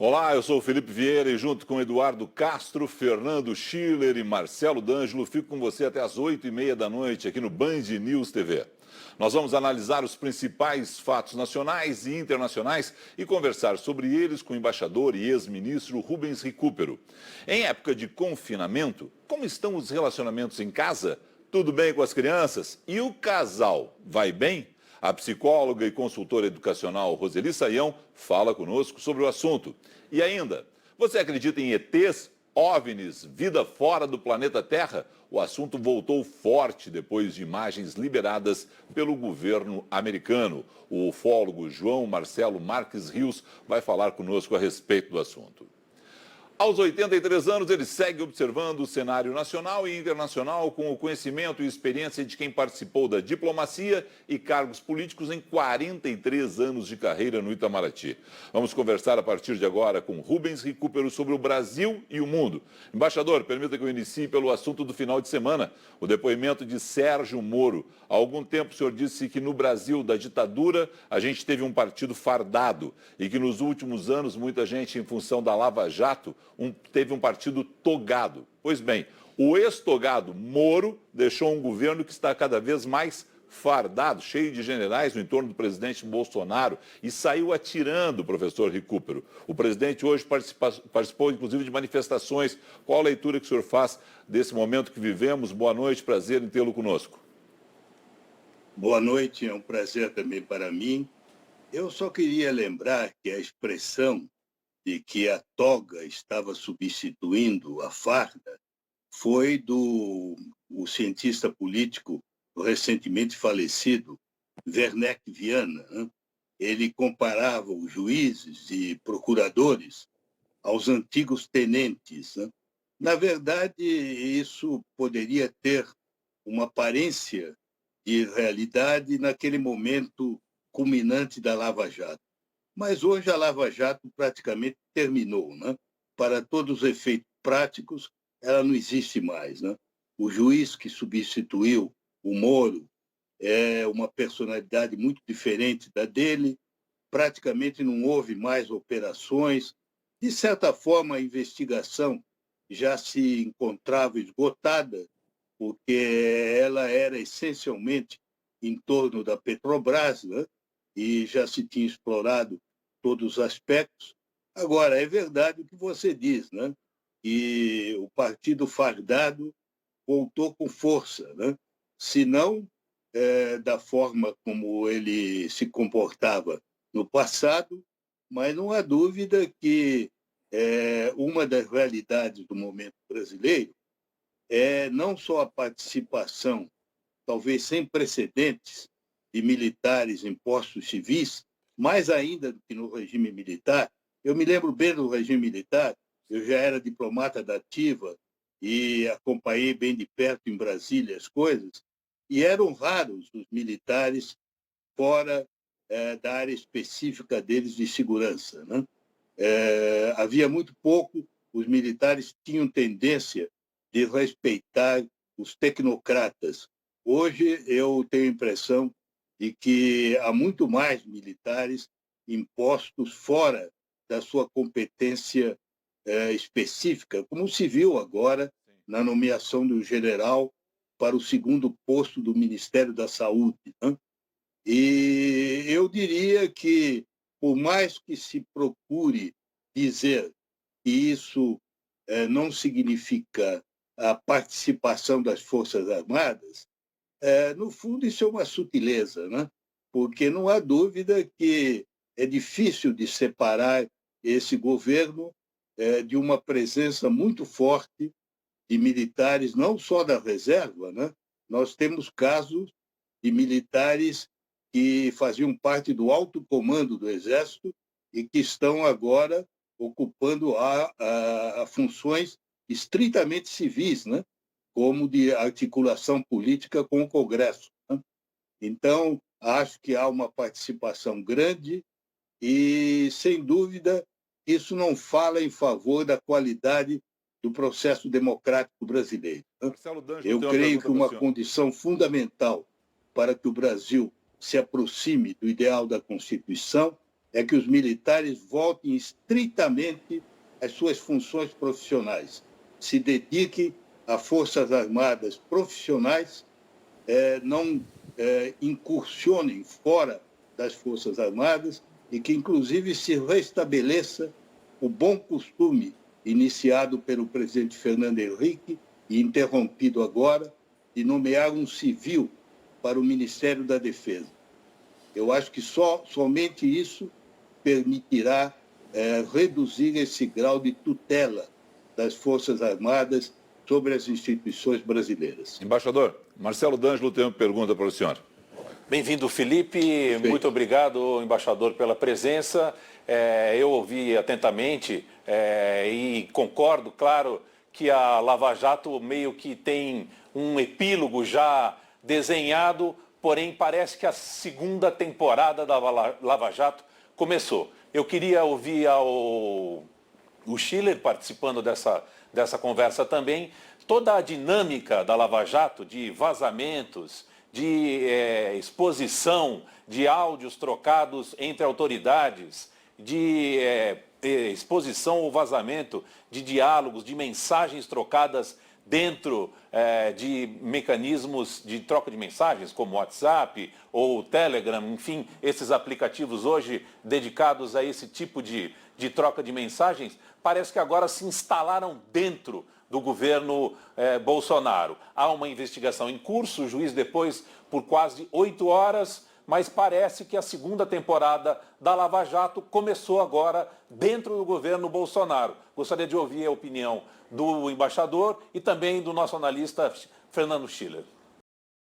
Olá, eu sou o Felipe Vieira e junto com Eduardo Castro, Fernando Schiller e Marcelo D'Angelo, fico com você até às 8h30 da noite aqui no Band News TV. Nós vamos analisar os principais fatos nacionais e internacionais e conversar sobre eles com o embaixador e ex-ministro Rubens Recupero. Em época de confinamento, como estão os relacionamentos em casa? Tudo bem com as crianças? E o casal vai bem? A psicóloga e consultora educacional Roseli Saião fala conosco sobre o assunto. E ainda, você acredita em ETs, OVNIs, vida fora do planeta Terra? O assunto voltou forte depois de imagens liberadas pelo governo americano. O ufólogo João Marcelo Marques Rios vai falar conosco a respeito do assunto. Aos 83 anos, ele segue observando o cenário nacional e internacional com o conhecimento e experiência de quem participou da diplomacia e cargos políticos em 43 anos de carreira no Itamaraty. Vamos conversar a partir de agora com Rubens Recupero sobre o Brasil e o mundo. Embaixador, permita que eu inicie pelo assunto do final de semana, o depoimento de Sérgio Moro. Há algum tempo o senhor disse que no Brasil da ditadura a gente teve um partido fardado e que nos últimos anos muita gente, em função da Lava Jato, teve um partido togado. Pois bem, o ex-togado Moro deixou um governo que está cada vez mais fardado, cheio de generais no entorno do presidente Bolsonaro e saiu atirando o professor Recupero. O presidente hoje participou inclusive de manifestações. Qual a leitura que o senhor faz desse momento que vivemos? Boa noite, prazer em tê-lo conosco. Boa noite, é um prazer também para mim. Eu só queria lembrar que a expressão de que a toga estava substituindo a farda foi do cientista político recentemente falecido, Werneck Viana, né? Ele comparava os juízes e procuradores aos antigos tenentes, né? Na verdade, isso poderia ter uma aparência de realidade naquele momento culminante da Lava Jato. Mas hoje a Lava Jato praticamente terminou, né? Para todos os efeitos práticos, ela não existe mais, né? O juiz que substituiu o Moro é uma personalidade muito diferente da dele, praticamente não houve mais operações. De certa forma, a investigação já se encontrava esgotada, porque ela era essencialmente em torno da Petrobras, né? E já se tinha explorado todos os aspectos. Agora, é verdade o que você diz, né? Que o partido fardado voltou com força, né? Se não da forma como ele se comportava no passado, mas não há dúvida que uma das realidades do momento brasileiro é não só a participação, talvez sem precedentes, de militares em postos civis, mais ainda do que no regime militar. Eu me lembro bem do regime militar, eu já era diplomata da ativa e acompanhei bem de perto em Brasília as coisas, e eram raros os militares fora da área específica deles de segurança, né? Havia muito pouco, os militares tinham tendência de respeitar os tecnocratas. Hoje eu tenho a impressão de que há muito mais militares impostos fora da sua competência específica, como se viu agora na nomeação do general para o segundo posto do Ministério da Saúde, né? E eu diria que, por mais que se procure dizer que isso não significa a participação das Forças Armadas, no fundo, isso é uma sutileza, né? Porque não há dúvida que é difícil de separar esse governo de uma presença muito forte de militares, não só da reserva, né? Nós temos casos de militares que faziam parte do alto comando do Exército e que estão agora ocupando funções estritamente civis, né? Como de articulação política com o Congresso, né? Então, acho que há uma participação grande e, sem dúvida, isso não fala em favor da qualidade do processo democrático brasileiro, né? Eu creio que uma condição fundamental para que o Brasil se aproxime do ideal da Constituição é que os militares voltem estritamente às suas funções profissionais, se dediquem a forças armadas profissionais, não incursionem fora das forças armadas e que, inclusive, se restabeleça o bom costume iniciado pelo presidente Fernando Henrique e interrompido agora, de nomear um civil para o Ministério da Defesa. Eu acho que somente isso permitirá reduzir esse grau de tutela das Forças Armadas sobre as instituições brasileiras. Embaixador, Marcelo D'Angelo tem uma pergunta para o senhor. Bem-vindo, Felipe. Perfeito. Muito obrigado, embaixador, pela presença. Eu ouvi atentamente e concordo, claro, que a Lava Jato meio que tem um epílogo já desenhado, porém parece que a segunda temporada da Lava Jato começou. Eu queria ouvir o Schiller participando dessa conversa também, toda a dinâmica da Lava Jato, de vazamentos, de exposição de áudios trocados entre autoridades, de exposição ou vazamento de diálogos, de mensagens trocadas dentro de mecanismos de troca de mensagens, como WhatsApp ou Telegram, enfim, esses aplicativos hoje dedicados a esse tipo de troca de mensagens, parece que agora se instalaram dentro do governo Bolsonaro. Há uma investigação em curso, o juiz depois por quase 8 horas, mas parece que a segunda temporada da Lava Jato começou agora dentro do governo Bolsonaro. Gostaria de ouvir a opinião do embaixador e também do nosso analista Fernando Schiller.